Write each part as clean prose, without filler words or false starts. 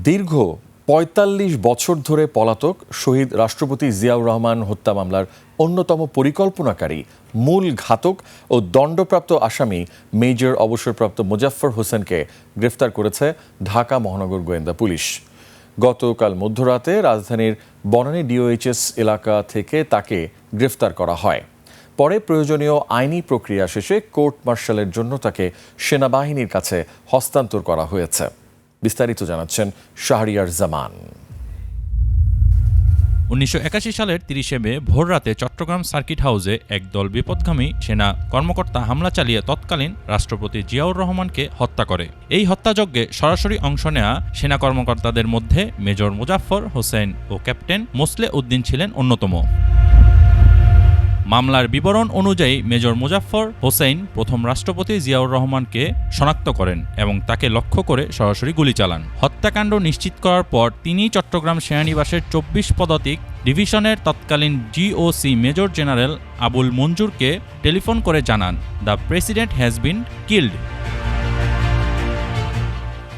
দীর্ঘ ৪৫ বছর ধরে পলাতক শহীদ রাষ্ট্রপতি জিয়াউর রহমান হত্যা মামলার অন্যতম পরিকল্পনাকারী মূল ঘাতক ও দণ্ডপ্রাপ্ত আসামি মেজর অবসরপ্রাপ্ত মোজাফফর হোসেনকে গ্রেফতার করেছে ঢাকা মহানগর গোয়েন্দা পুলিশ। গতকাল মধ্যরাতে রাজধানীর বনানী ডিওএইচএস এলাকা থেকে তাকে গ্রেফতার করা হয়। পরে প্রয়োজনীয় আইনি প্রক্রিয়া শেষে কোর্ট মার্শালের জন্য তাকে সেনাবাহিনীর কাছে হস্তান্তর করা হয়েছে। বিস্তারিত জানাচ্ছেন শাহরিয়ার জামান। ১৯৮১ সালের ৩০ মে ভোররাতে চট্টগ্রাম সার্কিট হাউসে একদল বিপথগামী সেনা কর্মকর্তা হামলা চালিয়ে তৎকালীন রাষ্ট্রপতি জিয়াউর রহমানকে হত্যা করে। এই হত্যাযজ্ঞে সরাসরি অংশ নেওয়া সেনা কর্মকর্তাদের মধ্যে মেজর মোজাফফর হোসেন ও ক্যাপ্টেন মোসলে উদ্দিন ছিলেন অন্যতম। মামলার বিবরণ অনুযায়ী মেজর মোজাফফর হোসেন প্রথম রাষ্ট্রপতি জিয়াউর রহমানকে শনাক্ত করেন এবং তাকে লক্ষ্য করে সরাসরি গুলি চালান। হত্যাকাণ্ড নিশ্চিত করার পর তিনি চট্টগ্রাম সেনানিবাসের ২৪ পদাতিক ডিভিশনের তৎকালীন জিওসি মেজর জেনারেল আবুল মঞ্জুরকে টেলিফোন করে জানান, the president has been killed.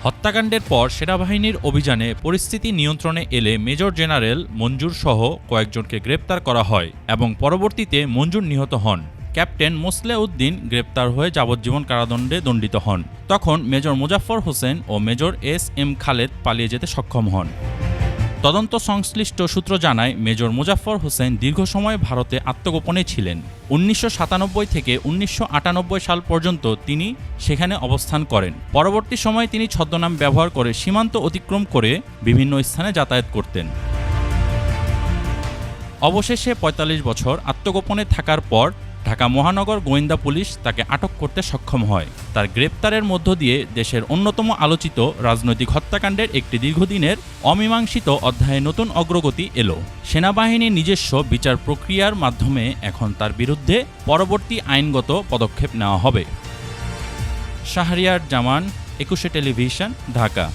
হত্যাকাণ্ডের পর সেনাবাহিনীর অভিযানে পরিস্থিতি নিয়ন্ত্রণে এলে মেজর জেনারেল মঞ্জুর সহ কয়েকজনকে গ্রেপ্তার করা হয় এবং পরবর্তীতে মঞ্জুর নিহত হন। ক্যাপ্টেন মোসলে উদ্দিন গ্রেপ্তার হয়ে যাবজ্জীবন কারাদণ্ডে দণ্ডিত হন। তখন মেজর মোজাফফর হোসেন ও মেজর এস.এম. খালেদ পালিয়ে যেতে সক্ষম হন। তদন্ত সংশ্লিষ্ট সূত্র জানায়, মেজর মোজাফফর হোসেন দীর্ঘ সময় ভারতে আত্মগোপনে ছিলেন। ১৯৯৭ থেকে ১৯৯৮ সাল পর্যন্ত তিনি সেখানে অবস্থান করেন। পরবর্তী সময়ে তিনি ছদ্মনাম ব্যবহার করে সীমান্ত অতিক্রম করে বিভিন্ন স্থানে যাতায়াত করতেন। অবশেষে ৪৫ বছর আত্মগোপনে থাকার পর ঢাকা মহানগর গোয়েন্দা পুলিশ তাকে আটক করতে সক্ষম হয়। তার গ্রেপ্তারের মধ্য দিয়ে দেশের অন্যতম আলোচিত রাজনৈতিক হত্যাকাণ্ডের একটি দীর্ঘদিনের অমীমাংসিত অধ্যায়ে নতুন অগ্রগতি এলো। সেনাবাহিনীর নিজস্ব বিচার প্রক্রিয়ার মাধ্যমে এখন তার বিরুদ্ধে পরবর্তী আইনগত পদক্ষেপ নেওয়া হবে। শাহরিয়ার জামান, ২১ টেলিভিশন, ঢাকা।